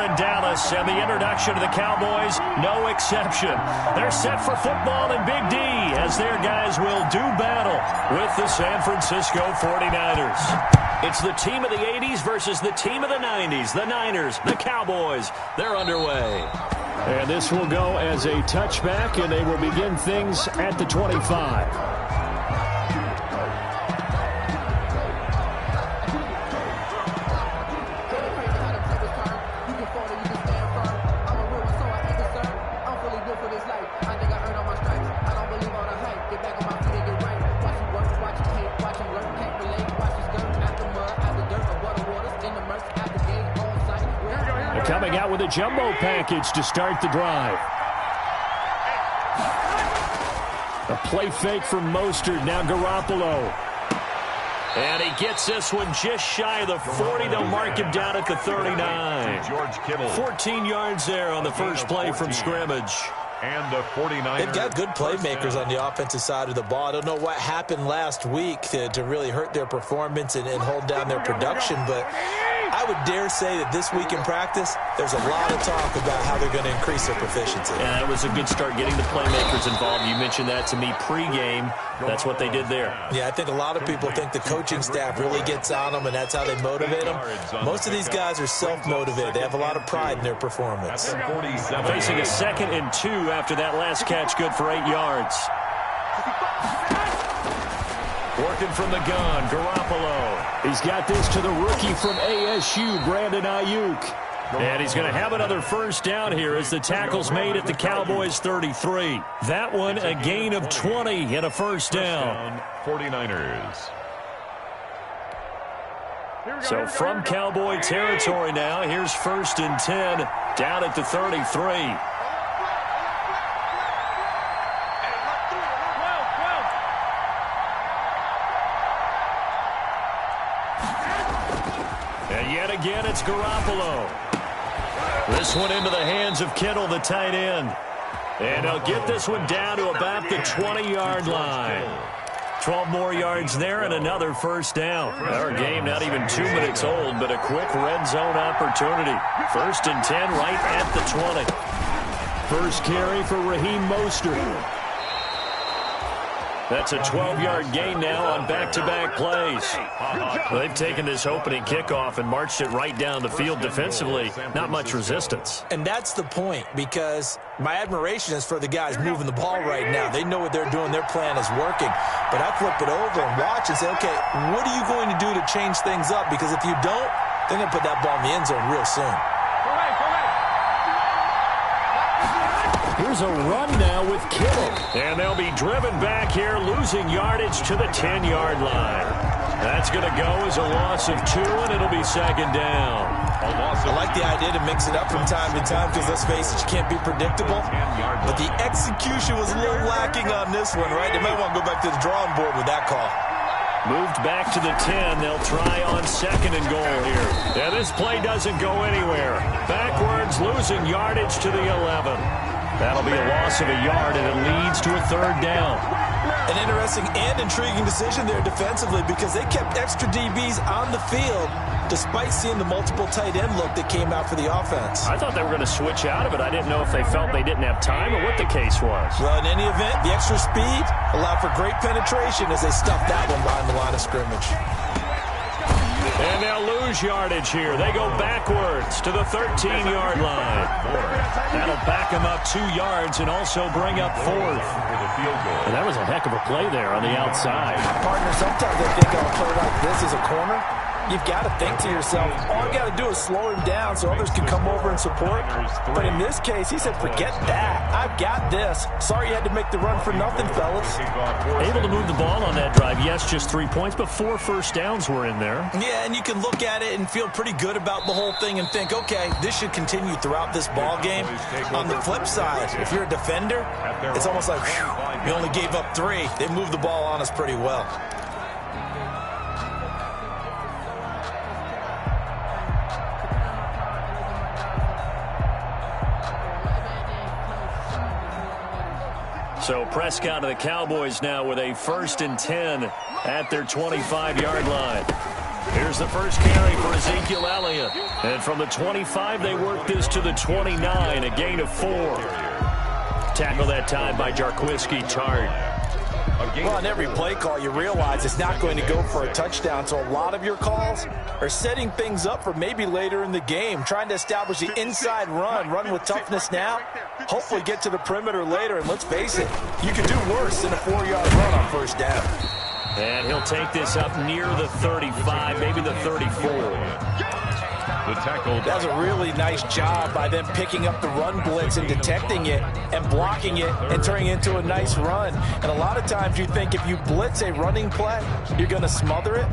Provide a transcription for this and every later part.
in Dallas, and the introduction to the Cowboys, no exception. They're set for football in Big D as their guys will do battle with the San Francisco 49ers. It's the team of the 80s versus the team of the 90s. The Niners, the Cowboys, they're underway. And this will go as a touchback, and they will begin things at the 25. Coming out with a jumbo package to start the drive. A play fake from Mostert. Now Garoppolo. And he gets this one just shy of the 40. They'll mark him down at the 39. 14 yards there on the first play from scrimmage. And the 49ers. They've got good playmakers on the offensive side of the ball. I don't know what happened last week to really hurt their performance and hold down their production, but I would dare say that this week in practice, there's a lot of talk about how they're going to increase their proficiency. Yeah, that was a good start getting the playmakers involved. You mentioned that to me pregame. That's what they did there. Yeah, I think a lot of people think the coaching staff really gets on them, and that's how they motivate them. Most of these guys are self-motivated. They have a lot of pride in their performance. Facing a 2nd and 2 after that last catch, good for 8 yards. Working from the gun, Garoppolo. He's got this to the rookie from ASU, Brandon Ayuk. And he's going to have another first down here as the tackle's made at the Cowboys 33. That one a gain of 20 and a first down. 49ers. So from Cowboy territory now, here's 1st and 10 down at the 33. And yet again, it's Garoppolo. This one into the hands of Kittle, the tight end. And they'll get this one down to about the 20-yard line. 12 more yards there and another first down. Our game not even 2 minutes old, but a quick red zone opportunity. 1st and 10 right at the 20. First carry for Raheem Mostert. That's a 12-yard gain now on back-to-back plays. They've taken this opening kickoff and marched it right down the field defensively. Not much resistance. And that's the point, because my admiration is for the guys moving the ball right now. They know what they're doing. Their plan is working. But I flip it over and watch and say, okay, what are you going to do to change things up? Because if you don't, they're going to put that ball in the end zone real soon. Here's a run now with Kittle. And they'll be driven back here, losing yardage to the 10-yard line. That's going to go as a loss of 2, and it'll be 2nd down. I like the idea to mix it up from time to time because, let's face it, you can't be predictable. But the execution was a little lacking on this one, right? They might want to go back to the drawing board with that call. Moved back to the 10. They'll try on 2nd and goal here. Yeah, this play doesn't go anywhere. Backwards, losing yardage to the 11. That'll be a loss of a yard, and it leads to a 3rd down. An interesting and intriguing decision there defensively because they kept extra DBs on the field despite seeing the multiple tight end look that came out for the offense. I thought they were going to switch out of it. I didn't know if they felt they didn't have time or what the case was. Well, in any event, the extra speed allowed for great penetration as they stuffed that one behind the line of scrimmage. And they'll lose yardage here. They go backwards to the 13-yard line. That'll back them up 2 yards and also bring up 4th. And that was a heck of a play there on the outside. Partner, sometimes I think on a play like this as a corner, you've got to think to yourself, all you got to do is slow him down so others can come over and support. But in this case, he said, forget that. I've got this. Sorry you had to make the run for nothing, fellas. Able to move the ball on that drive. Yes, just 3 points, but 4 first downs were in there. Yeah, and you can look at it and feel pretty good about the whole thing and think, okay, this should continue throughout this ball game. On the flip side, if you're a defender, it's almost like, whew, you only gave up 3. They moved the ball on us pretty well. So Prescott of the Cowboys now with a 1st and 10 at their 25-yard line. Here's the first carry for Ezekiel Elliott. And from the 25, they work this to the 29, a gain of 4. Tackle that time by Jarquiski Tart. Well, on every play call, you realize it's not going to go for a touchdown, so a lot of your calls are setting things up for maybe later in the game, trying to establish the inside run with toughness now, hopefully get to the perimeter later, and let's face it, you could do worse than a 4-yard run on first down. And he'll take this up near the 35, maybe the 34. The tackle. That was a really nice job by them picking up the run blitz and detecting it and blocking it and turning it into a nice run. And a lot of times you think if you blitz a running play, you're going to smother it.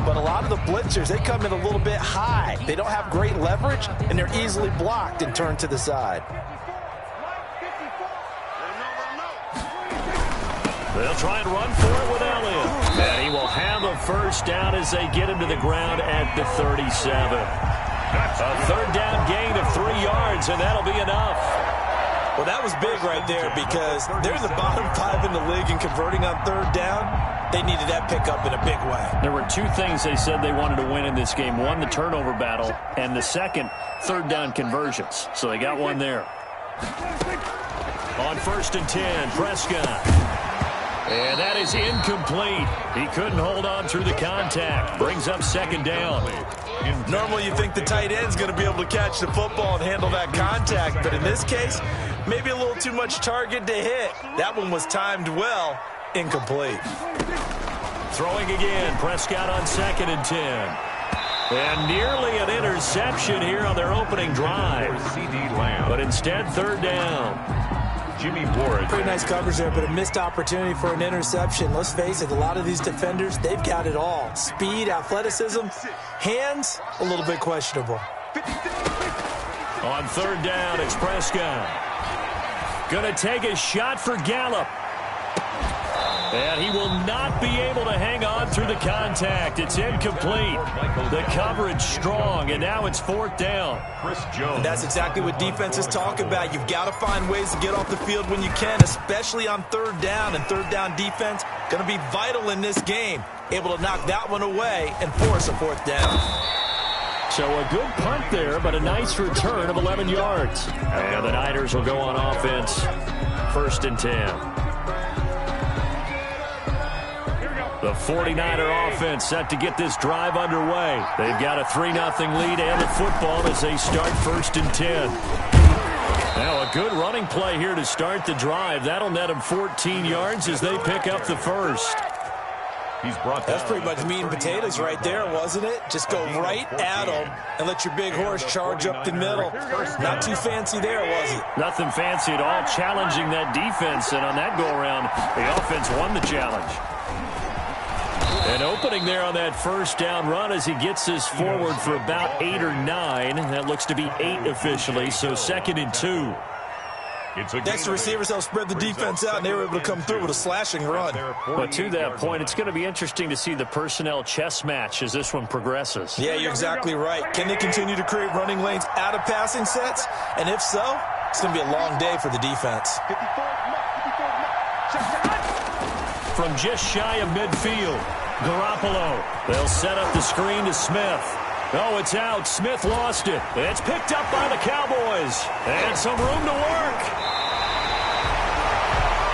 But a lot of the blitzers, they come in a little bit high. They don't have great leverage, and they're easily blocked and turned to the side. They'll try and run for it with Elliott. And he will have a first down as they get him to the ground at the 37. A third down gain of 3 yards, and that'll be enough. Well, that was big right there because they're the bottom 5 in the league in converting on third down. They needed that pickup in a big way. There were 2 things they said they wanted to win in this game. One, the turnover battle, and the second, third down conversions. So they got one there. On 1st and 10, Prescott. And that is incomplete. He couldn't hold on through the contact. Brings up 2nd down. Normally you think the tight end's going to be able to catch the football and handle that contact, but in this case, maybe a little too much target to hit. That one was timed well, incomplete. Throwing again, Prescott on 2nd and 10. And nearly an interception here on their opening drive. But instead, 3rd down. Jimmy Ward. Pretty nice coverage there, but a missed opportunity for an interception. Let's face it, a lot of these defenders, they've got it all. Speed, athleticism, hands, a little bit questionable. On 3rd down, it's Prescott. Gonna take a shot for Gallup. And he will not be able to hang on through the contact. It's incomplete. The coverage strong, and now it's 4th down. Chris Jones. And that's exactly what defenses talk about. You've got to find ways to get off the field when you can, especially on 3rd down. And 3rd down defense going to be vital in this game. Able to knock that one away and force a 4th down. So a good punt there, but a nice return of 11 yards. And the Niners will go on offense. 1st and 10. The 49er offense set to get this drive underway. They've got a 3-0 lead and the football as they start 1st and 10. Now a good running play here to start the drive. That'll net them 14 yards as they pick up the first. He's brought That's pretty much meat and potatoes right there, wasn't it? Just go right at them and let your big horse charge up the middle. Not too fancy there, was it? Nothing fancy at all, challenging that defense. And on that go-around, the offense won the challenge. An opening there on that 1st down run as he gets this forward for about 8 or 9. That looks to be 8 officially, so 2nd and 2. Next, the receivers help spread the defense out, and they were able to come through with a slashing run. But to that point, it's going to be interesting to see the personnel chess match as this one progresses. Yeah, you're exactly right. Can they continue to create running lanes out of passing sets? And if so, it's going to be a long day for the defense. From just shy of midfield, Garoppolo. They'll set up the screen to Smith. Oh, it's out. Smith lost it. It's picked up by the Cowboys. And some room to work.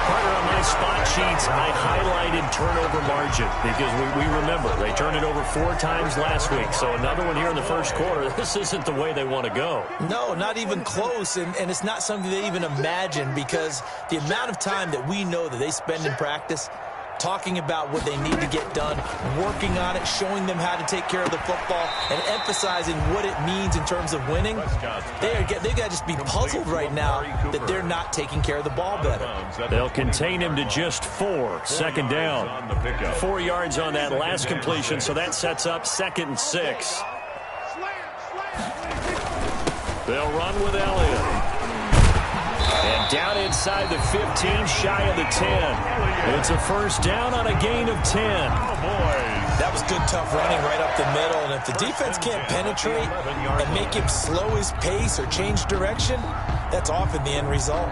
Partner, on my spot sheets, I highlighted turnover margin because we remember they turned it over 4 times last week. So another one here in the 1st quarter. This isn't the way they want to go. No, not even close. And it's not something they even imagine because the amount of time that we know that they spend in practice talking about what they need to get done, working on it, showing them how to take care of the football, and emphasizing what it means in terms of winning. They got to just be puzzled right now that they're not taking care of the ball better. They'll contain him to just 4. 2nd down. 4 yards on that last completion, so that sets up 2nd and 6. They'll run with Elliott. And down inside the 15, shy of the 10. It's a 1st down on a gain of 10. That was good, tough running right up the middle. And if the defense can't penetrate and make him slow his pace or change direction, that's often the end result.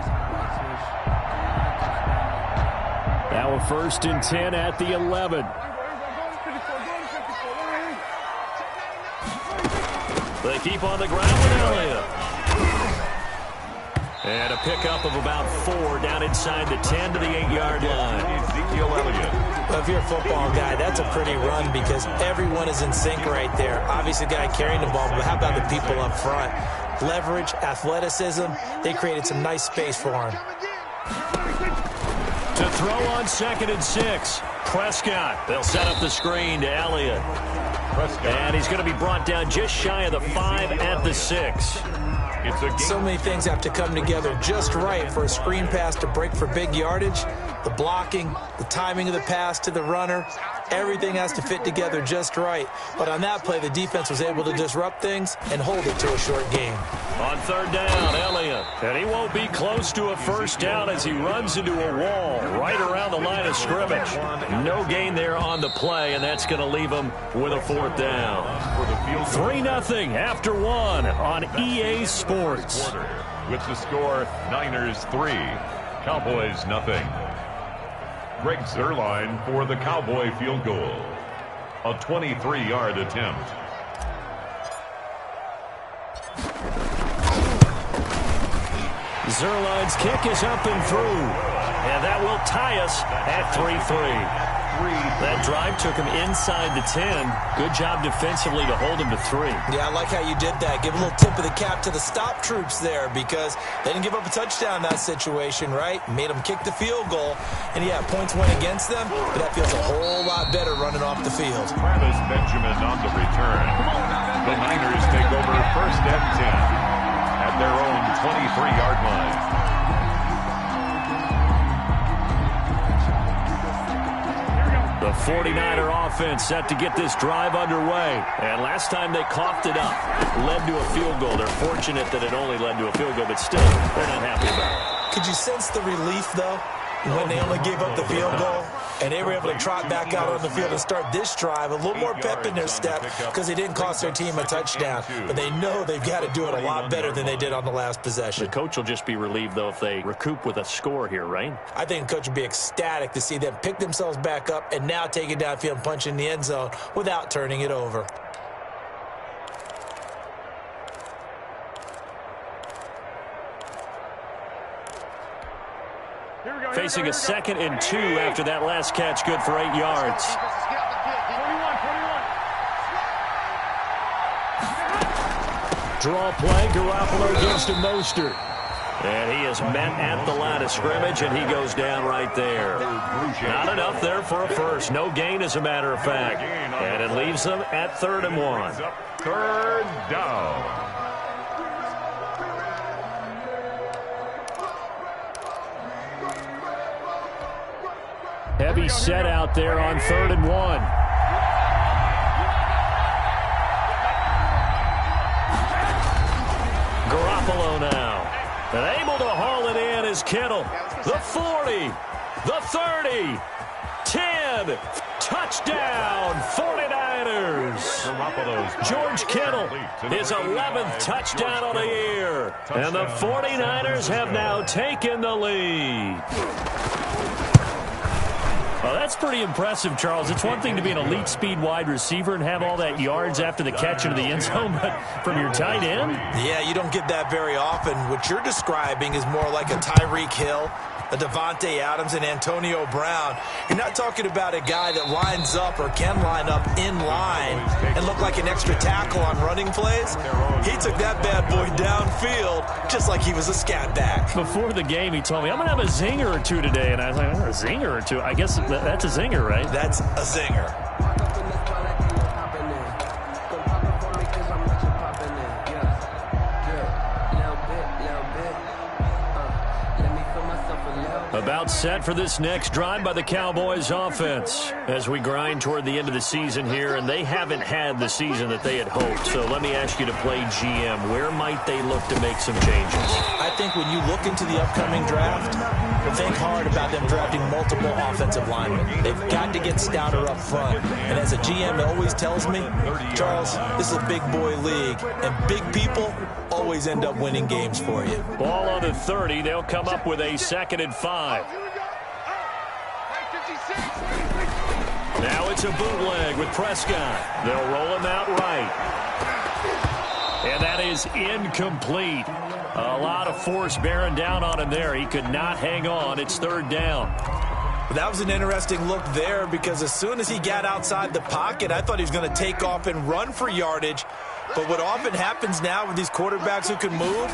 Now a 1st and 10 at the 11. They keep on the ground with Elliott. And a pickup of about 4 down inside the 10 to the 8-yard line. Ezekiel Elliott. Well, if you're a football guy, that's a pretty run because everyone is in sync right there. Obviously, the guy carrying the ball, but how about the people up front? Leverage, athleticism, they created some nice space for him. To throw on 2nd and 6. Prescott. They'll set up the screen to Elliott. And he's going to be brought down just shy of the 5 at the 6. So many things have to come together just right for a screen pass to break for big yardage. The blocking, the timing of the pass to the runner, everything has to fit together just right. But on that play, the defense was able to disrupt things and hold it to a short game. On 3rd down, Elliott. And he won't be close to a first down as he runs into a wall right around the line of scrimmage. No gain there on the play, and that's going to leave him with a 4th down. 3-0 after 1 on EA Sports. With the score, Niners 3, Cowboys 0. Greg Zuerlein for the Cowboy field goal. A 23-yard attempt. Zuerlein's kick is up and through. And that will tie us at 3-3. That drive took him inside the 10. Good job defensively to hold him to 3. Yeah, I like how you did that. Give a little tip of the cap to the stop troops there because they didn't give up a touchdown in that situation, right? Made them kick the field goal. And, yeah, points went against them, but that feels a whole lot better running off the field. Travis Benjamin on the return. The Niners take over 1st and 10 at their own 23-yard line. The 49er offense set to get this drive underway. And last time they coughed it up, led to a field goal. They're fortunate that it only led to a field goal, but still, they're not happy about it. Could you sense the relief, though, when they only gave up the field goal? And they were able to trot back out on the field and start this drive. A little more pep in their step because they didn't cost their team a touchdown. But they know they've got to do it a lot better than they did on the last possession. The coach will just be relieved, though, if they recoup with a score here, right? I think the coach would be ecstatic to see them pick themselves back up and now take it downfield and punch in the end zone without turning it over. Facing a 2nd and 2 after that last catch, good for 8 yards. Draw play, Garoppolo gives to Mostert. And he is met at the line of scrimmage, and he goes down right there. Not enough there for a first. No gain, as a matter of fact. And it leaves them at 3rd and 1. 3rd down. Heavy set out there on 3rd and 1. Garoppolo now. And able to haul it in is Kittle. The 40, the 30, 10. Touchdown, 49ers. George Kittle, his 11th touchdown of the year. And the 49ers have now taken the lead. Well, that's pretty impressive, Charles. It's one thing to be an elite speed wide receiver and have all that yards after the catch into the end zone, but from your tight end? Yeah, you don't get that very often. What you're describing is more like a Tyreek Hill, a Devontae Adams, and Antonio Brown. You're not talking about a guy that lines up or can line up in line and look like an extra tackle on running plays. He took that bad boy downfield just like he was a scat back. Before the game, he told me, I'm going to have a zinger or two today. And I was like, oh, a zinger or two? I guess that's a zinger, right? That's a zinger. About set for this next drive by the Cowboys offense as we grind toward the end of the season here, and they haven't had the season that they had hoped. So let me ask you to play GM. Where might they look to make some changes? I think when you look into the upcoming draft, think hard about them drafting multiple offensive linemen. They've got to get stouter up front. And as a GM, it always tells me, Charles, this is a big boy league, and big people always end up winning games for you. Ball on the 30. They'll come up with a 2nd and 5. Now it's a bootleg with Prescott. They'll roll him out right. And that is incomplete. A lot of force bearing down on him there. He could not hang on. It's third down. That was an interesting look there because as soon as he got outside the pocket, I thought he was going to take off and run for yardage. But what often happens now with these quarterbacks who can move,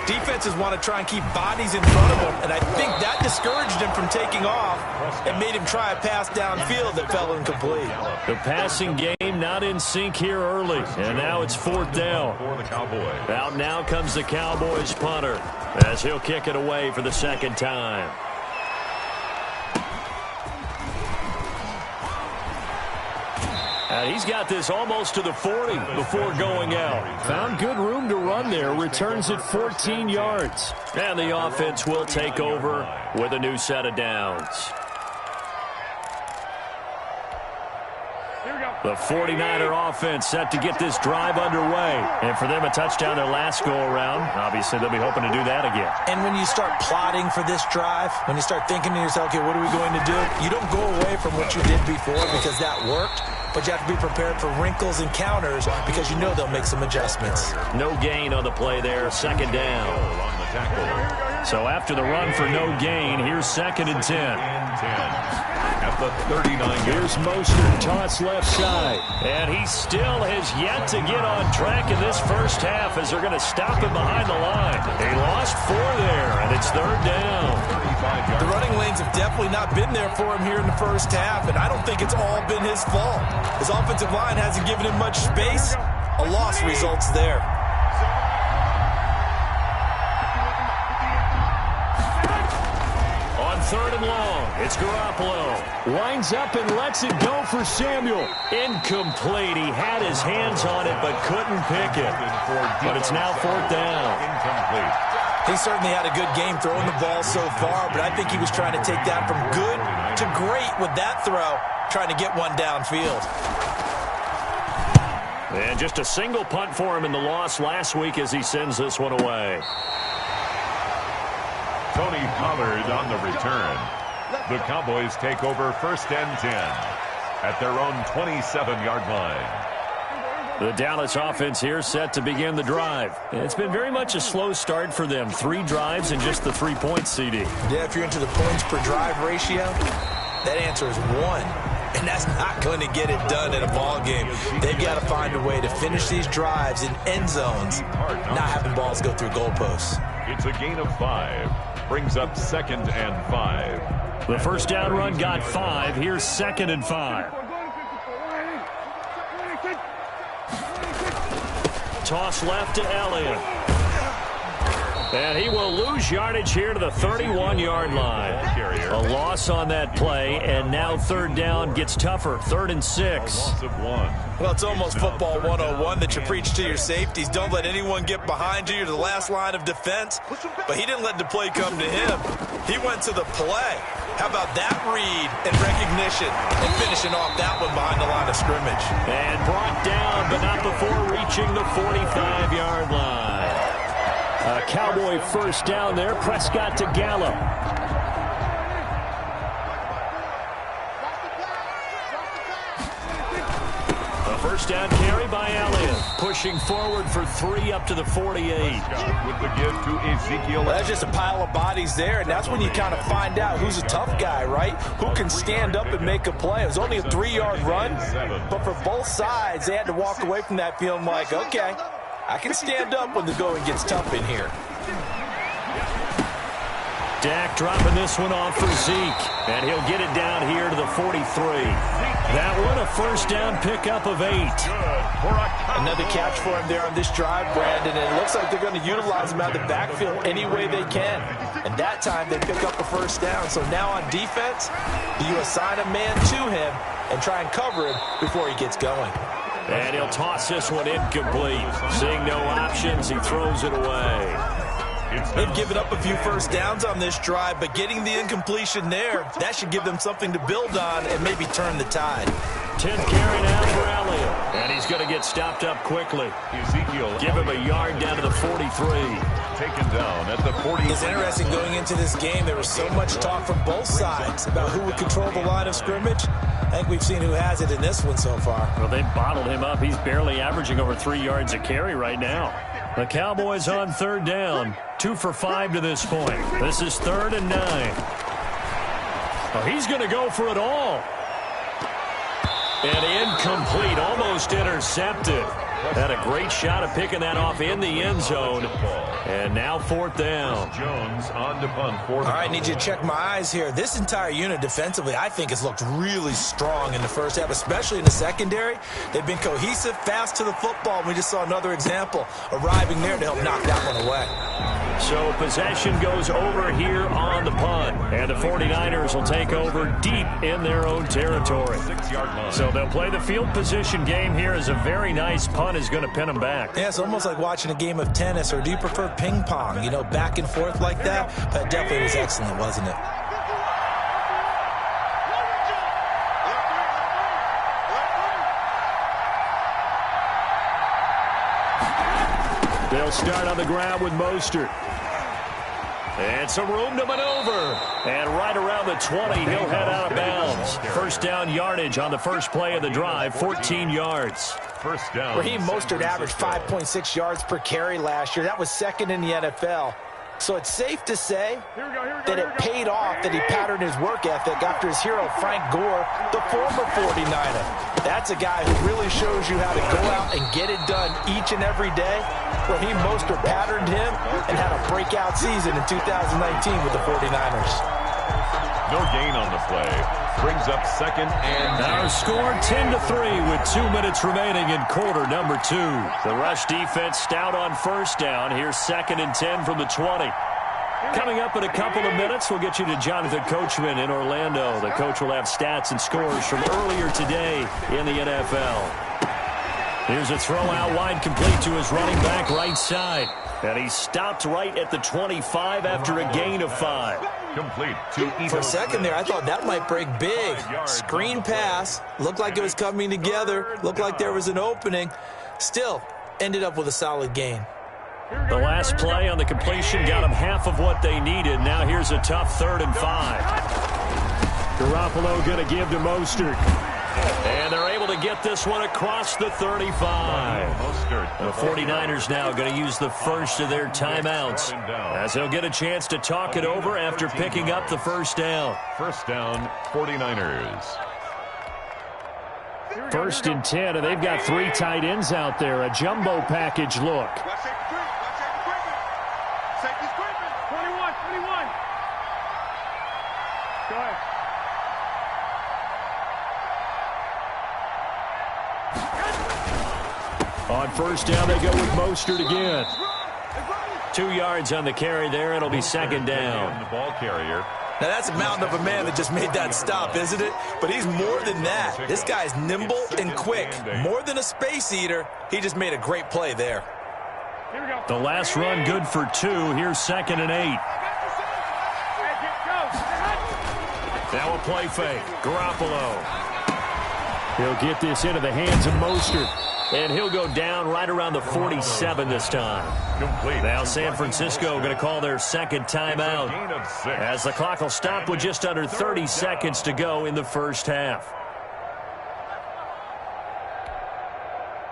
defenses want to try and keep bodies in front of them, and I think that discouraged him from taking off and made him try a pass downfield that fell incomplete. The passing game not in sync here early, and now it's fourth down. Out now comes the Cowboys punter as he'll kick it away for the second time. And he's got this almost to the 40 before going out. Found good room to run there. Returns it 14 yards. And the offense will take over with a new set of downs. The 49er offense set to get this drive underway. And for them, a touchdown their last go-around. Obviously, they'll be hoping to do that again. And when you start plotting for this drive, when you start thinking to yourself, okay, what are we going to do? You don't go away from what you did before because that worked. But you have to be prepared for wrinkles and counters because you know they'll make some adjustments. No gain on the play there. Second down. So after the run for no gain, here's second and 10. At the 39. Here's Mostert, toss left side. And he still has yet to get on track in this first half as they're going to stop him behind the line. They lost 4 there, and it's third down. The running lanes have definitely not been there for him here in the first half, and I don't think it's all been his fault. His offensive line hasn't given him much space. A loss results there. On third and long, it's Garoppolo. Winds up and lets it go for Samuel. Incomplete. He had his hands on it but couldn't pick it. But it's now fourth down. Incomplete. He certainly had a good game throwing the ball so far, but I think he was trying to take that from good to great with that throw, trying to get one downfield. And just a single punt for him in the loss last week as he sends this one away. Tony Pollard on the return. The Cowboys take over first and 10 at their own 27-yard line. The Dallas offense here set to begin the drive. It's been very much a slow start for them. 3 drives and just the 3 points, CD. Yeah, if you're into the points per drive ratio, that answer is 1. And that's not going to get it done in a ball game. They've got to find a way to finish these drives in end zones, not having balls go through goalposts. It's a gain of 5. Brings up second and 5. The first down run got 5. Here's second and 5. Toss left to Elliott. And he will lose yardage here to the 31-yard line. A loss on that play, and now third down gets tougher. 3rd and 6. Well, it's almost football 101 that you preach to your safeties. Don't let anyone get behind you. You're the last line of defense. But he didn't let the play come to him. He went to the play. How about that read and recognition and finishing off that one behind the line of scrimmage. And brought down, but not before reaching the 45-yard line. A Cowboy first down there. Prescott to Gallup. A first down carry by Elliott. Pushing forward for 3 up to the 48. With the give to Ezekiel. Well, that's just a pile of bodies there, and that's when you kind of find out who's a tough guy, right? Who can stand up and make a play. It was only a 3-yard run, but for both sides, they had to walk away from that feeling like, okay, I can stand up when the going gets tough in here. Dak dropping this one off for Zeke, and he'll get it down here to the 43. That one a first down pickup of 8. Another catch for him there on this drive, Brandon, and it looks like they're going to utilize him out of the backfield any way they can. And that time they pick up a first down. So now on defense, you assign a man to him and try and cover him before he gets going. And he'll toss this one incomplete. Seeing no options, he throws it away. They've given up a few first downs on this drive, but getting the incompletion there, that should give them something to build on and maybe turn the tide. 10th carry now for Elliott. And he's going to get stopped up quickly. Ezekiel. Give him a yard down to the 43. Taken down at the 40. It's interesting going into this game. There was so much talk from both sides about who would control the line of scrimmage. I think we've seen who has it in this one so far. Well, they bottled him up. He's barely averaging over 3 yards a carry right now. The Cowboys on third down. 2 for 5 to this point. This is 3rd and 9. Oh, he's going to go for it all. And incomplete, almost intercepted. Had a great shot of picking that off in the end zone. And now 4th down. Jones on to punt for the All right, I need you to check my eyes here. This entire unit defensively, I think, has looked really strong in the first half, especially in the secondary. They've been cohesive, fast to the football. We just saw another example arriving there to help knock that one away. So possession goes over here on the punt. And the 49ers will take over deep in their own territory. 6-yard line. So they'll play the field position game here as a very nice punt is going to pin them back. Yeah, it's almost like watching a game of tennis, or do you prefer ping pong? You know, back and forth like that? That definitely was excellent, wasn't it? They'll start on the ground with Mostert. And some room to maneuver. And right around the 20, he'll head out of bounds. First down yardage on the first play of the drive, 14 yards. First down. Raheem Mostert averaged 5.6 yards per carry last year. That was 2nd in the NFL. So it's safe to say that it paid off that he patterned his work ethic after his hero, Frank Gore, the former 49er. That's a guy who really shows you how to go out and get it done each and every day. Raheem Mostert patterned him and had a breakout season in 2019 with the 49ers. No gain on the play. Brings up 2nd and Our score 10-3 with 2 minutes remaining in quarter number 2. The rush defense stout on first down. Here's 2nd and 10 from the 20. Coming up in a couple of minutes, we'll get you to Jonathan Coachman in Orlando. The coach will have stats and scores from earlier today in the NFL. Here's a throw out wide, complete to his running back right side. And he stopped right at the 25 after a gain of 5. complete to For a second there, I thought that might break big. Screen pass. Looked like it was coming together. Looked like there was an opening. Still, ended up with a solid gain. The last play on the completion got them half of what they needed. Now here's a tough 3rd and 5. Garoppolo going to give to Mostert. And they're able to get this one across the 35. The 49ers now going to use the first of their timeouts as they'll get a chance to talk it over after picking up the first down. First down, 49ers. 1st and 10, and they've got 3 tight ends out there. A jumbo package look. On first down, they go with Mostert again. 2 yards on the carry there. It'll be 2nd down. The ball carrier. Now, that's a mountain of a man that just made that stop, isn't it? But he's more than that. This guy's nimble and quick. More than a space eater. He just made a great play there. The last run good for 2. Here's 2nd and 8. Now a play fake. Garoppolo. He'll get this into the hands of Mostert. And he'll go down right around the 47 this time. Now San Francisco going to call their 2nd timeout as the clock will stop with just under 30 seconds to go in the first half.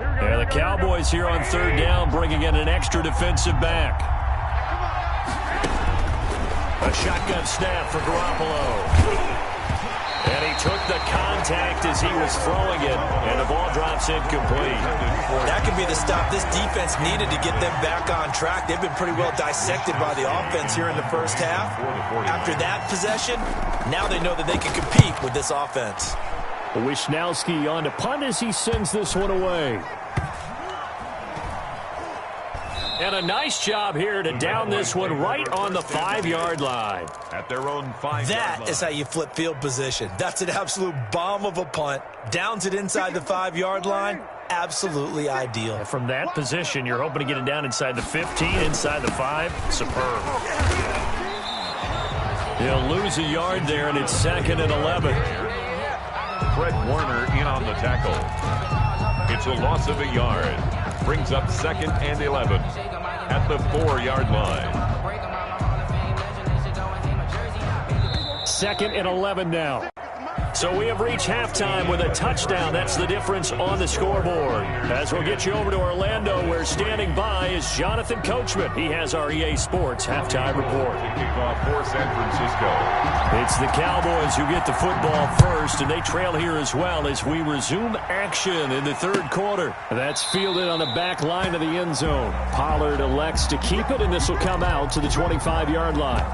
And the Cowboys here on 3rd down bringing in an extra defensive back. A shotgun snap for Garoppolo. And he took the contact as he was throwing it, and the ball drops incomplete. That could be the stop this defense needed to get them back on track. They've been pretty well dissected by the offense here in the first half. After that possession, now they know that they can compete with this offense. Wisnowski on to punt as he sends this one away. And a nice job here to down this one right on the 5-yard line. At their own 5-yard line. That is how you flip field position. That's an absolute bomb of a punt. Downs it inside the 5-yard line. Absolutely ideal. From that position, you're hoping to get it down inside the 15, inside the 5. Superb. He'll lose a yard there, and it's 2nd and 11. Fred Warner in on the tackle. It's a loss of a yard. Brings up 2nd and 11 at the 4-yard line. 2nd and 11 now. So we have reached halftime with a touchdown. That's the difference on the scoreboard. As we'll get you over to Orlando, where standing by is Jonathan Coachman. He has our EA Sports halftime report. Kickoff for San Francisco. It's the Cowboys who get the football first, and they trail here as well as we resume action in the 3rd quarter. That's fielded on the back line of the end zone. Pollard elects to keep it, and this will come out to the 25-yard line.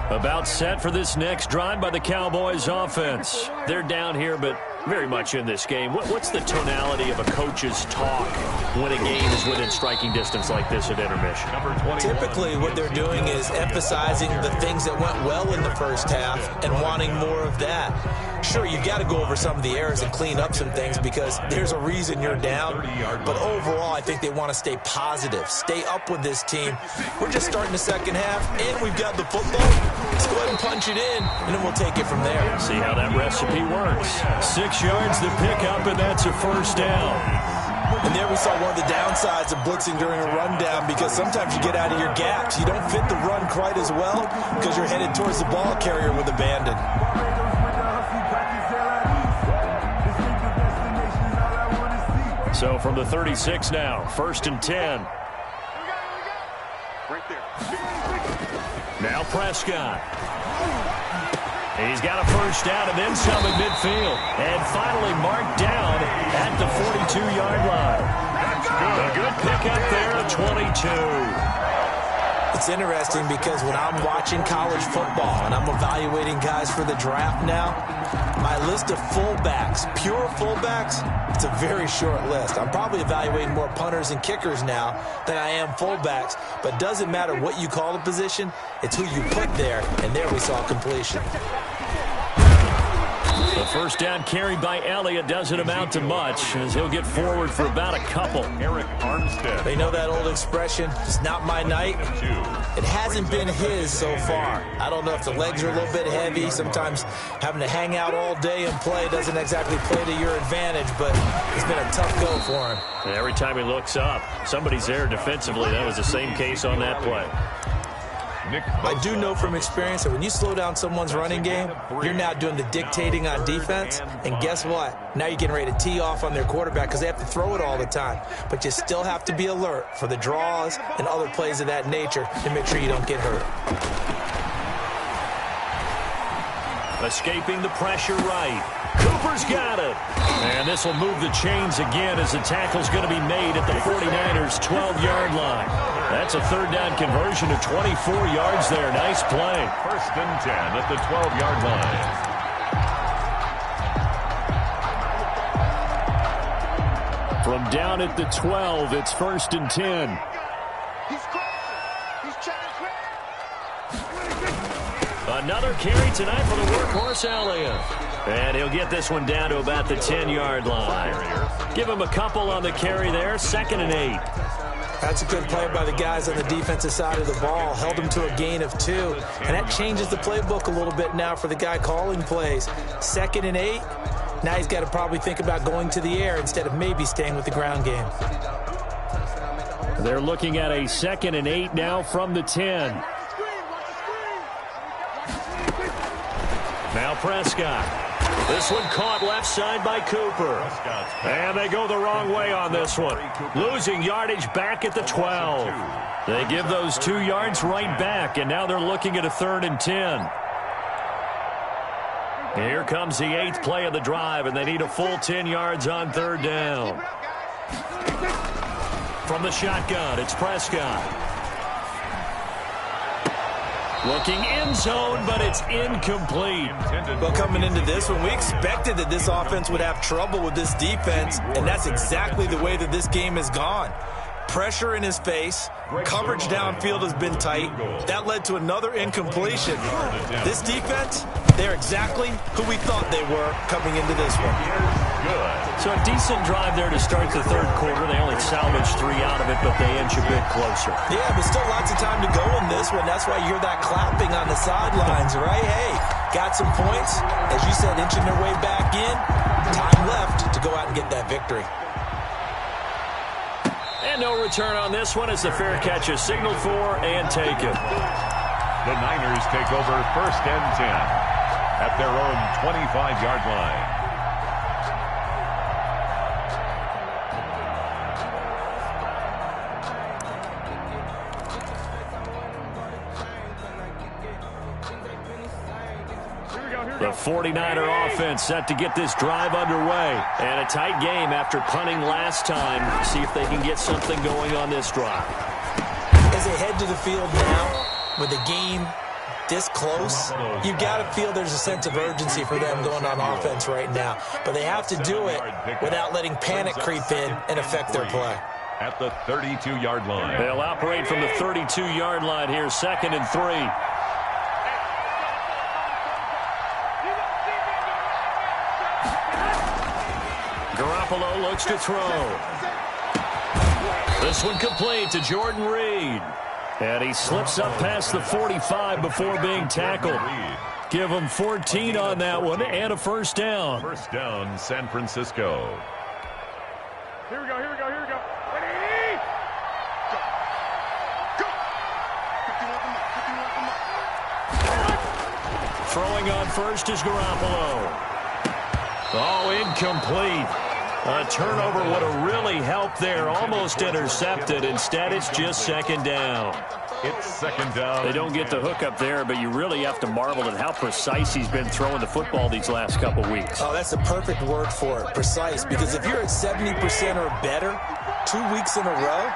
About set for this next drive by the Cowboys offense. They're down here, but very much in this game. What's the tonality of a coach's talk when a game is within striking distance like this at intermission? Typically, what they're doing is emphasizing the things that went well in the first half and wanting more of that. Sure, you've got to go over some of the errors and clean up some things because there's a reason you're down. But overall, I think they want to stay positive, stay up with this team. We're just starting the second half, and we've got the football. Let's go ahead and punch it in, and then we'll take it from there. See how that recipe works. 6 yards to pick up, and that's a first down. And there we saw one of the downsides of blitzing during a rundown because sometimes you get out of your gaps. You don't fit the run quite as well because you're headed towards the ball carrier with abandon. So from the 36 now, 1st and 10. Now Prescott. He's got a first down and then some at midfield. And finally marked down at the 42-yard line. A good pickup there at 22. It's interesting because when I'm watching college football and I'm evaluating guys for the draft now, my list of fullbacks, pure fullbacks, it's a very short list. I'm probably evaluating more punters and kickers now than I am fullbacks, but it doesn't matter what you call the position, it's who you put there, and there we saw completion. The first down carried by Elliott doesn't amount to much as he'll get forward for about a couple. Eric Armstead. They know that old expression, it's not my night. It hasn't been his so far. I don't know if the legs are a little bit heavy. Sometimes having to hang out all day and play doesn't exactly play to your advantage, but it's been a tough go for him. And every time he looks up, somebody's there defensively. That was the same case on that play. I do know from experience that when you slow down someone's running game, you're now doing the dictating on defense. And guess what? Now you're getting ready to tee off on their quarterback because they have to throw it all the time. But you still have to be alert for the draws and other plays of that nature to make sure you don't get hurt. Escaping the pressure right. Cooper's got it. And this will move the chains again as the tackle's going to be made at the 49ers' 12-yard line. That's a 3rd down conversion to 24 yards there. Nice play. 1st and 10 at the 12-yard line. From down at the 12, it's 1st and 10. Another carry tonight for the workhorse Elliott. And he'll get this one down to about the 10-yard line. Give him a couple on the carry there. 2nd and 8. That's a good play by the guys on the defensive side of the ball. Held him to a gain of 2. And that changes the playbook a little bit now for the guy calling plays. 2nd and 8. Now he's got to probably think about going to the air instead of maybe staying with the ground game. They're looking at a 2nd and 8 now from the 10. Now Prescott. This one caught left side by Cooper. And they go the wrong way on this one. Losing yardage back at the 12. They give those 2 yards right back, and now they're looking at a 3rd and 10. Here comes the 8th play of the drive, and they need a full 10 yards on 3rd down. From the shotgun, it's Prescott. Looking end zone, but it's incomplete. Well, coming into this one, we expected that this offense would have trouble with this defense, and that's exactly the way that this game has gone. Pressure in his face. Coverage downfield has been tight. That led to another incompletion. This defense, they're exactly who we thought they were coming into this one. good. So a decent drive there to start the third quarter. They only salvaged 3 out of it, but they inch a bit closer. Yeah, but still lots of time to go in this one. That's why you hear that clapping on the sidelines, right? Hey, got some points. As you said, inching their way back in. Time left to go out and get that victory. And no return on this one as the fair catch is signaled for and taken. The Niners take over 1st and 10 at their own 25-yard line. The 49er offense set to get this drive underway. And a tight game after punting last time. See if they can get something going on this drive. As they head to the field now, with the game this close, you've got to feel there's a sense of urgency for them going on offense right now. But they have to do it without letting panic creep in and affect their play. At the 32-yard line. They'll operate from the 32-yard line here, 2nd and 3. Garoppolo looks to throw. This one complete to Jordan Reed. And he slips up past the 45 before being tackled. Give him 14 on that one and a first down. First down, San Francisco. Here we go, here we go, here we go. Ready? Go. Throwing on first is Garoppolo. Oh, incomplete. A turnover would have really helped there. Almost intercepted. Instead, it's just 2nd down. It's 2nd down. They don't get the hook up there, but you really have to marvel at how precise he's been throwing the football these last couple weeks. Oh, that's the perfect word for it, precise. Because if you're at 70% or better 2 weeks in a row,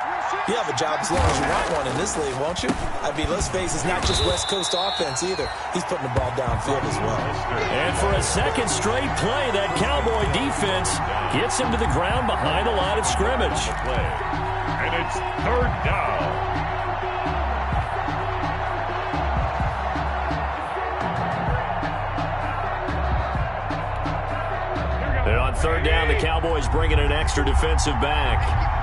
you have a job as long as you want one in this league, won't you? I mean, let's face it, it's not just West Coast offense either. He's putting the ball downfield as well. And for a second straight play, that Cowboy defense gets him to the ground behind the line of scrimmage. And it's 3rd down. And on 3rd down, the Cowboys bring in an extra defensive back.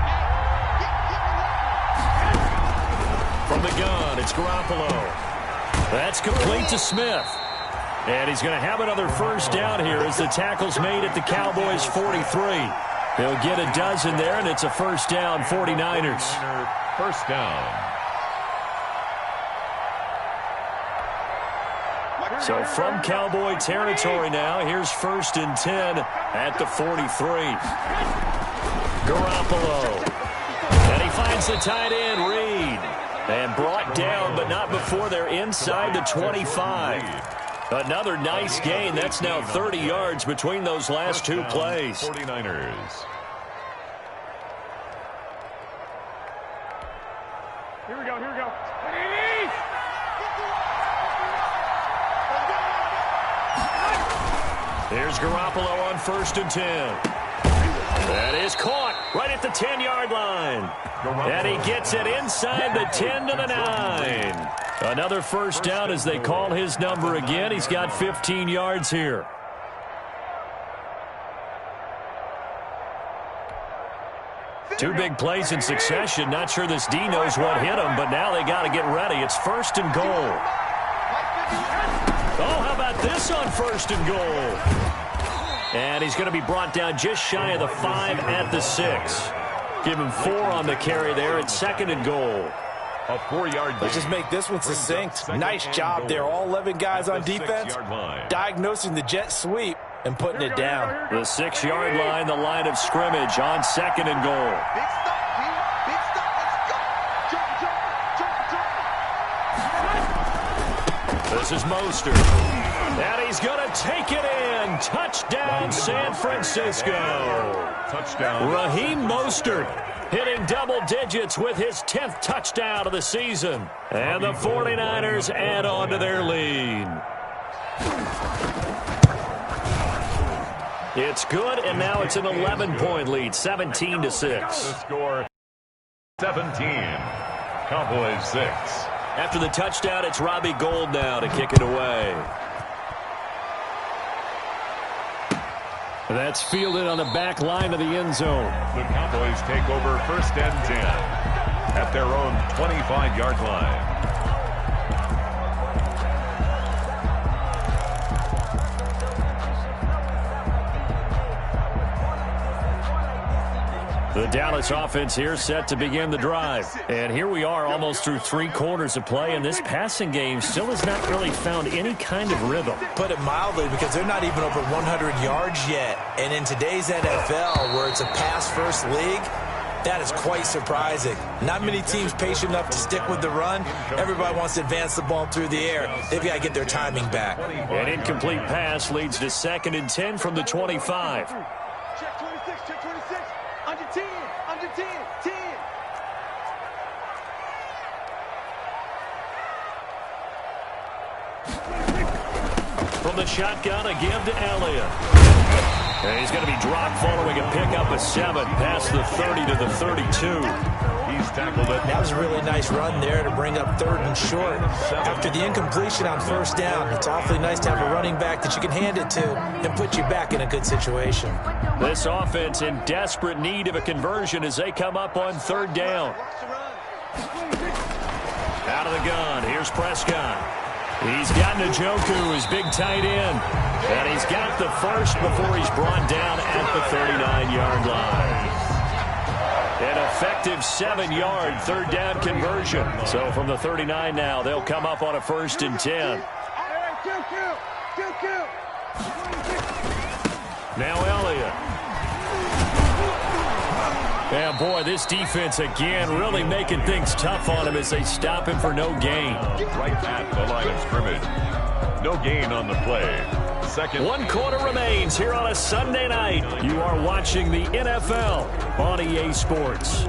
From the gun, it's Garoppolo. That's complete to Smith. And he's going to have another first down here as the tackle's made at the Cowboys' 43. He'll get a dozen there, and it's a first down, 49ers. First down. So from Cowboy territory now, here's 1st and 10 at the 43. Garoppolo. And he finds the tight end, Reed. And brought down, but not before they're inside the 25. Another nice gain. That's now 30 yards between those last 2 plays. 49ers. Here we go, here we go. Here's Garoppolo on 1st and 10. That is caught right at the 10-yard line. And he gets it inside the 10 to the 9. Another first down as they call his number again. He's got 15 yards here. Two big plays in succession. Not sure this D knows what hit him, but now they got to get ready. It's 1st and goal. Oh, how about this on 1st and goal? And he's going to be brought down just shy of the 5 at the 6. Give him 4 on the carry there at 2nd and goal. A 4-yard. Let's just make this one succinct. Nice job there. All 11 guys on defense diagnosing the jet sweep and putting it down. The 6-yard line, the line of scrimmage on 2nd and goal. This is Mostert. And he's going to take it in. Touchdown, San Francisco. Touchdown. Raheem Mostert hitting double digits with his 10th touchdown of the season. And the 49ers add on to their lead. It's good, and now it's an 11-point lead, 17-6. The score, 17. Cowboys 6. After the touchdown, it's Robbie Gould now to kick it away. That's fielded on the back line of the end zone. The Cowboys take over 1st and 10 at their own 25-yard line. The Dallas offense here set to begin the drive. And here we are almost through 3 quarters of play, and this passing game still has not really found any kind of rhythm. Put it mildly, because they're not even over 100 yards yet. And in today's NFL, where it's a pass-first league, that is quite surprising. Not many teams patient enough to stick with the run. Everybody wants to advance the ball through the air. They've got to get their timing back. An incomplete pass leads to 2nd and 10 from the 25. Check 26, check 26. Under 10, under 10, 10. From the shotgun, a give to Elliott. And he's going to be dropped following a pickup of 7 past the 30 to the 32. He's tackled it. That was a really nice run there to bring up 3rd and short. After the incompletion on 1st down, it's awfully nice to have a running back that you can hand it to and put you back in a good situation. This offense in desperate need of a conversion as they come up on 3rd down. Out of the gun, here's Prescott. He's got Njoku, his big tight end. And he's got the first before he's brought down at the 39-yard line. An effective 7-yard 3rd down conversion. So from the 39 now, they'll come up on a 1st and 10. Now Elliott. And boy, this defense again really making things tough on him as they stop him for no gain. Right at the line of scrimmage. No gain on the play. 1 quarter remains here on a Sunday night. You are watching the NFL on EA Sports.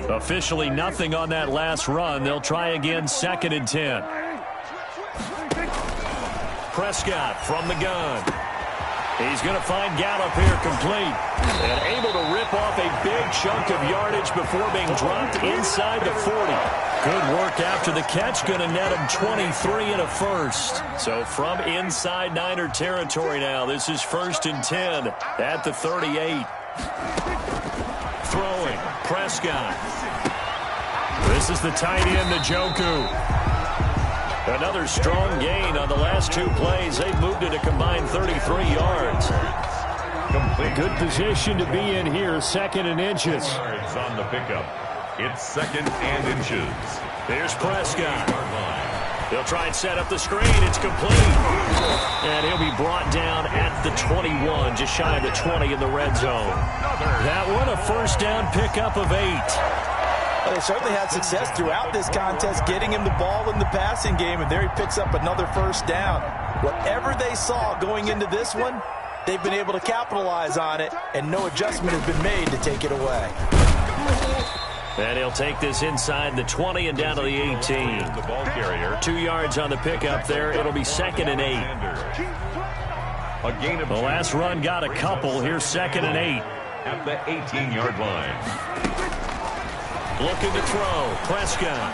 Officially nothing on that last run. They'll try again 2nd and 10. Prescott from the gun. He's going to find Gallup here complete. And able to rip off a big chunk of yardage before being dropped inside the 40. Good work after the catch. Going to net him 23 and a first. So from inside Niner territory now, this is 1st and 10 at the 38. Throwing, Prescott. This is the tight end, Njoku. Another strong gain on the last 2 plays. They've moved it a combined 33 yards. Good position to be in here, 2nd and inches. Yards on the pickup. It's 2nd and inches. There's Prescott. They'll try and set up the screen. It's complete. And he'll be brought down at the 21, just shy of the 20 in the red zone. That one, a 1st down pickup of 8. Well, they certainly had success throughout this contest, getting him the ball in the passing game, and there he picks up another 1st down. Whatever they saw going into this one, they've been able to capitalize on it, and no adjustment has been made to take it away. And he'll take this inside the 20 and down to the 18. The ball carrier. 2 yards on the pickup there. It'll be 2nd and 8. A gain of the last run got a couple. Here's 2nd and 8. At the 18-yard line. Looking to throw. Prescott.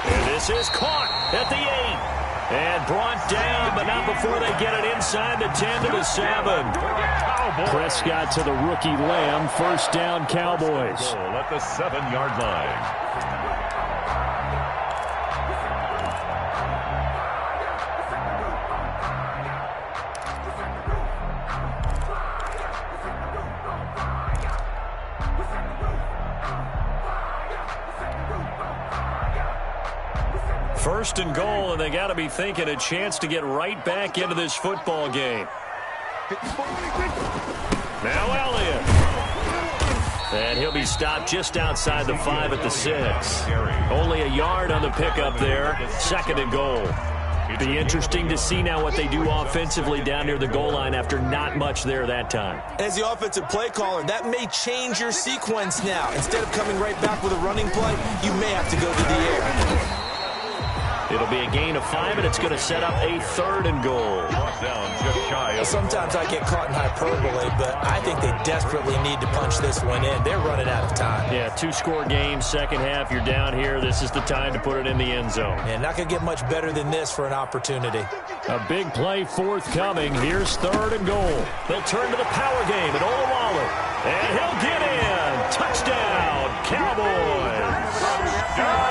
And this is caught at the 8. And brought down, but not before they get it inside the 10 to the 7. Prescott to the rookie Lamb. 1st down, Cowboys. At the 7-yard line. First and goal, and they got to be thinking a chance to get right back into this football game. Now Elliott. And he'll be stopped just outside the 5 at the 6. Only a yard on the pickup there. 2nd and goal. Be interesting to see now what they do offensively down near the goal line after not much there that time. As the offensive play caller, that may change your sequence now. Instead of coming right back with a running play, you may have to go to the air. It'll be a gain of 5, and it's going to set up a 3rd and goal. Down just shy of. Sometimes I get caught in hyperbole, but I think they desperately need to punch this one in. They're running out of time. Yeah, 2-score game, second half. You're down here. This is the time to put it in the end zone. And not going to get much better than this for an opportunity. A big play forthcoming. Here's 3rd and goal. They'll turn to the power game at Olawale. And he'll get in. Touchdown, Cowboys.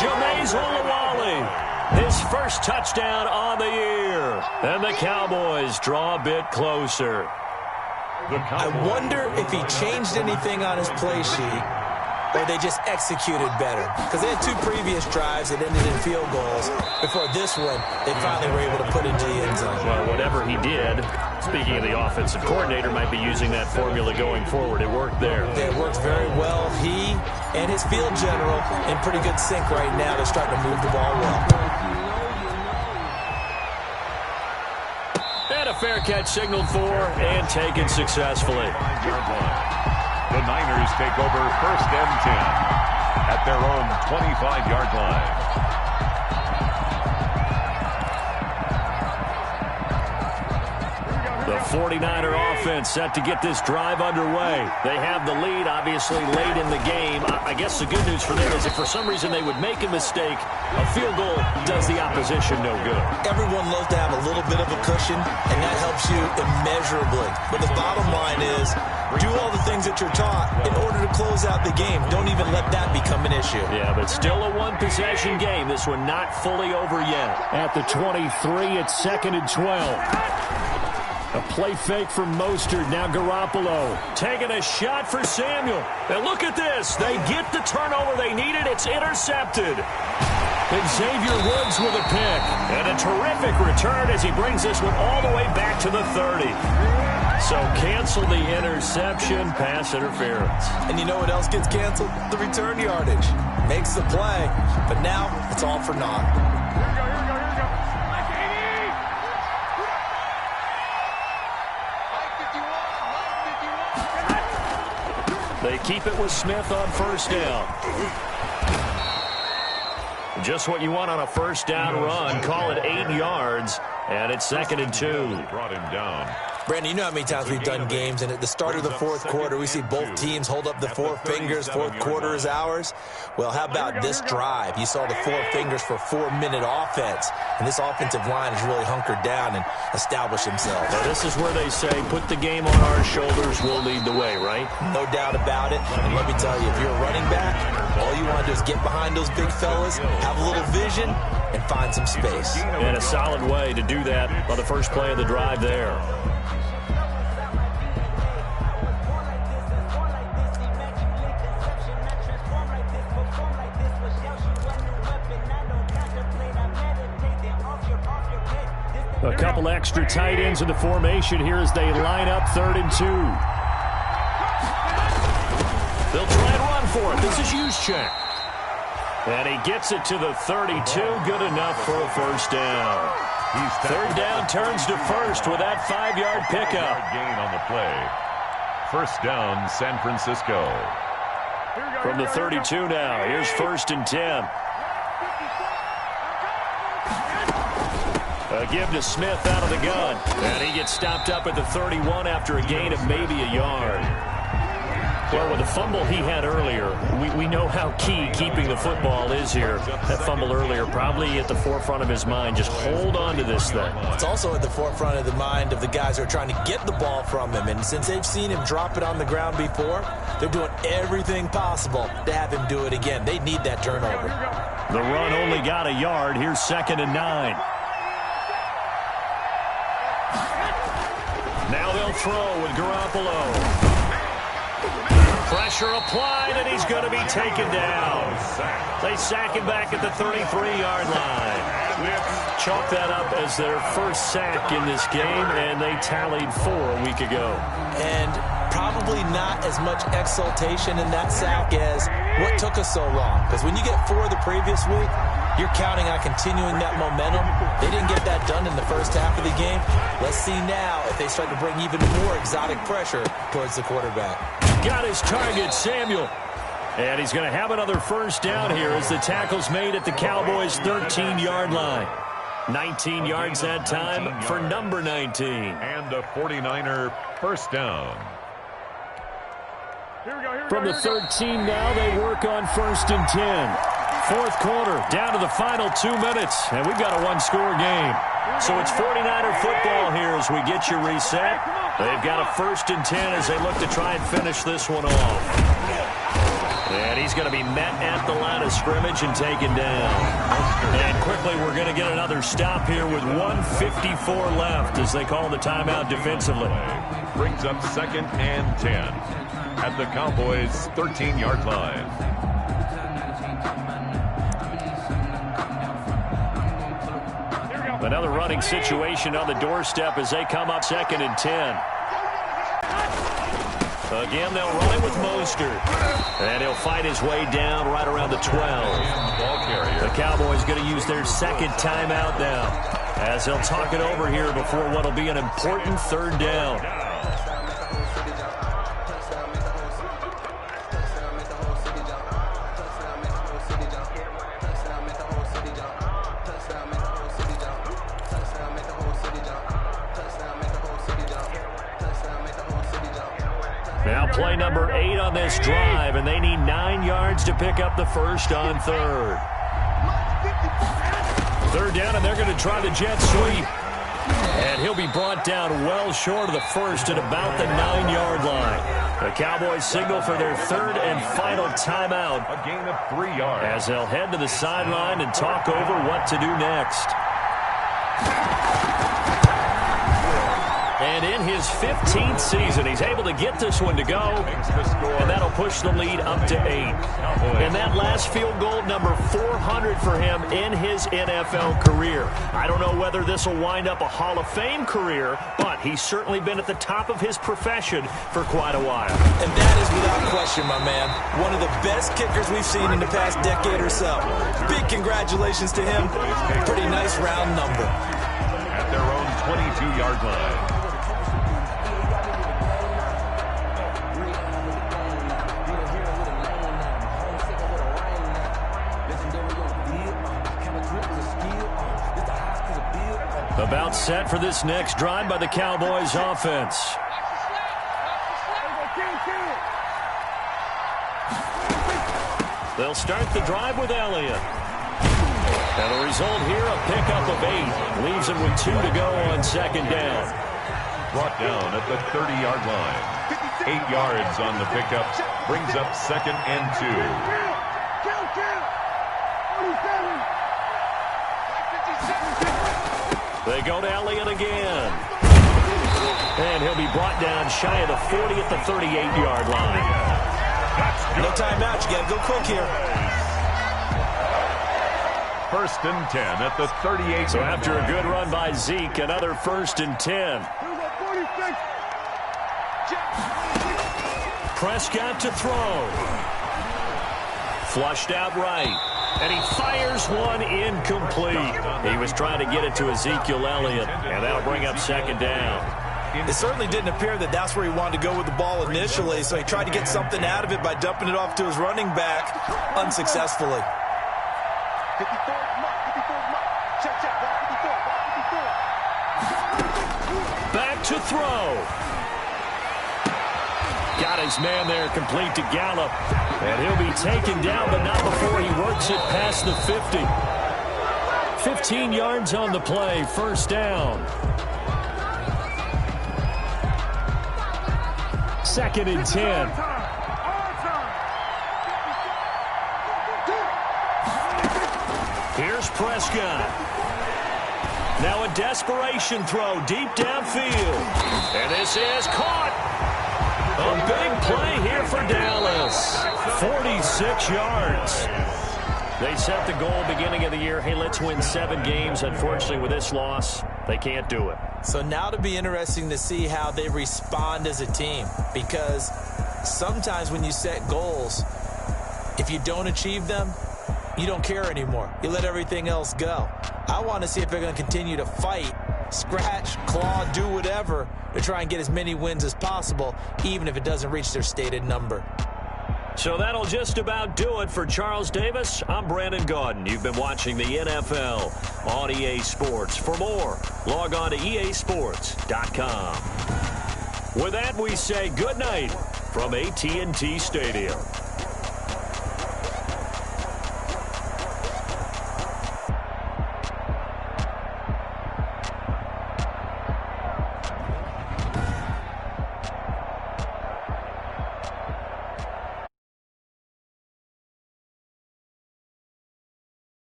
Jameis Olawale. His first touchdown on the year. And the Cowboys draw a bit closer. I wonder if he changed anything on his play sheet or they just executed better. Because they had 2 previous drives that ended in field goals. Before this one, they finally were able to put into the end zone. Well, whatever he did, speaking of the offensive coordinator, might be using that formula going forward. It worked there. It worked very well. He and his field general in pretty good sync right now. They're starting to move the ball well. And a fair catch signaled for and taken successfully. The Niners take over 1st and 10 at their own 25-yard line. The 49er offense set to get this drive underway. They have the lead, obviously, late in the game. I guess the good news for them is if for some reason they would make a mistake, a field goal does the opposition no good. Everyone loves to have a little bit of a cushion, and that helps you immeasurably. But the bottom line is, do all the things that you're taught in order to close out the game. Don't even let that become an issue. Yeah, but still a one-possession game. This one not fully over yet. At the 23, it's 2nd and 12. A play fake from Mostert. Now Garoppolo taking a shot for Samuel. And look at this. They get the turnover they needed. It's intercepted. And Xavier Woods with a pick. And a terrific return as he brings this one all the way back to the 30. So cancel the interception, pass interference. And you know what else gets canceled? The return yardage. Makes the play, but now it's all for naught. They keep it with Smith on 1st down. Just what you want on a 1st down run. Call it 8 yards, and it's 2nd and 2. Brought him down. Brandon, you know how many times we've done games, and at the start of the 4th quarter, we see both teams hold up the 4 fingers, 4th quarter is ours. Well, how about this drive? You saw the 4 fingers for 4-minute offense, and this offensive line has really hunkered down and established themselves. Now, this is where they say, put the game on our shoulders, we'll lead the way, right? No doubt about it, and let me tell you, if you're a running back, all you want to do is get behind those big fellas, have a little vision, and find some space. And a solid way to do that on the first play of the drive there. A couple extra tight ends in the formation here as they line up 3rd and 2. They'll try and run for it. This is Juszczyk. And he gets it to the 32. Good enough for a 1st down. 3rd down turns to 1st with that 5-yard pickup. Gain on the play. 1st down, San Francisco. From the 32 now, here's 1st and 10. A give to Smith out of the gun. And he gets stopped up at the 31 after a gain of maybe a yard. Well, with the fumble he had earlier, we know how key keeping the football is here. That fumble earlier probably at the forefront of his mind. Just hold on to this thing. It's also at the forefront of the mind of the guys who are trying to get the ball from him. And since they've seen him drop it on the ground before, they're doing everything possible to have him do it again. They need that turnover. The run only got a yard. Here's 2nd and 9. Now they'll throw with Garoppolo. Pressure applied, and he's going to be taken down. They sack him back at the 33-yard line. Chalk that up as their first sack in this game, and they tallied 4 a week ago. And probably not as much exultation in that sack as what took us so long. Because when you get 4 the previous week, you're counting on continuing that momentum. They didn't get that done in the first half of the game. Let's see now if they start to bring even more exotic pressure towards the quarterback. Got his target, Samuel. And he's going to have another first down here as the tackle's made at the Cowboys' 13-yard line. 19 yards that time for number 19. And a 49er first down. From the 13 now, they work on 1st and 10. Fourth quarter, down to the final 2 minutes, and we've got a one-score game. So it's 49er football here as we get you reset. They've got a 1st and 10 as they look to try and finish this one off. And he's going to be met at the line of scrimmage and taken down. And quickly, we're going to get another stop here with 1:54 left as they call the timeout defensively. Brings up 2nd and 10 at the Cowboys' 13-yard line. Another running situation on the doorstep as they come up 2nd and 10. Again, they'll run it with Mostert. And he'll fight his way down right around the 12. The Cowboys going to use their 2nd timeout now as they'll talk it over here before what will be an important 3rd down. Now play number 8 on this drive, and they need 9 yards to pick up the first on 3rd. 3rd down, and they're going to try the jet sweep. And he'll be brought down well short of the first at about the 9-yard line. The Cowboys signal for their 3rd and final timeout. A gain of 3 yards. As they'll head to the sideline and talk over what to do next. And in his 15th season, he's able to get this one to go, and that'll push the lead up to 8. And that last field goal, number 400 for him in his NFL career. I don't know whether this will wind up a Hall of Fame career, but he's certainly been at the top of his profession for quite a while. And that is without question, my man, one of the best kickers we've seen in the past decade or so. Big congratulations to him. Pretty nice round number. At their own 22-yard line. About set for this next drive by the Cowboys offense. They'll start the drive with Elliott. And the result here, a pickup of 8. Leaves him with 2 to go on 2nd down. Brought down at the 30-yard line. 8 yards on the pickup. Brings up 2nd and 2. They go to Elliott again. And he'll be brought down shy of the 40 at the 38-yard line. No timeout. You got to go quick here. 1st and 10 at the 38. So after a good run by Zeke, another 1st and 10. Prescott to throw. Flushed out right. And he fires one incomplete. He was trying to get it to Ezekiel Elliott, and that'll bring up 2nd down. It certainly didn't appear that that's where he wanted to go with the ball initially, so he tried to get something out of it by dumping it off to his running back unsuccessfully. Back to throw. Got his man there complete to Gallup. And he'll be taken down, but not before he works it past the 50. 15 yards on the play, 1st down. 2nd and 10. Here's Prescott. Now a desperation throw deep downfield. And this is caught. A big play here for Dallas. 46 yards. They set the goal beginning of the year. Hey, let's win 7 games. Unfortunately, with this loss, they can't do it. So now to be interesting to see how they respond as a team. Because sometimes when you set goals, if you don't achieve them, you don't care anymore. You let everything else go. I want to see if they're going to continue to fight, scratch, claw, do whatever to try and get as many wins as possible, even if it doesn't reach their stated number. So that'll just about do it for Charles Davis. I'm Brandon Gaudin. You've been watching the NFL on EA Sports. For more, log on to easports.com. With that, we say good night from AT&T Stadium.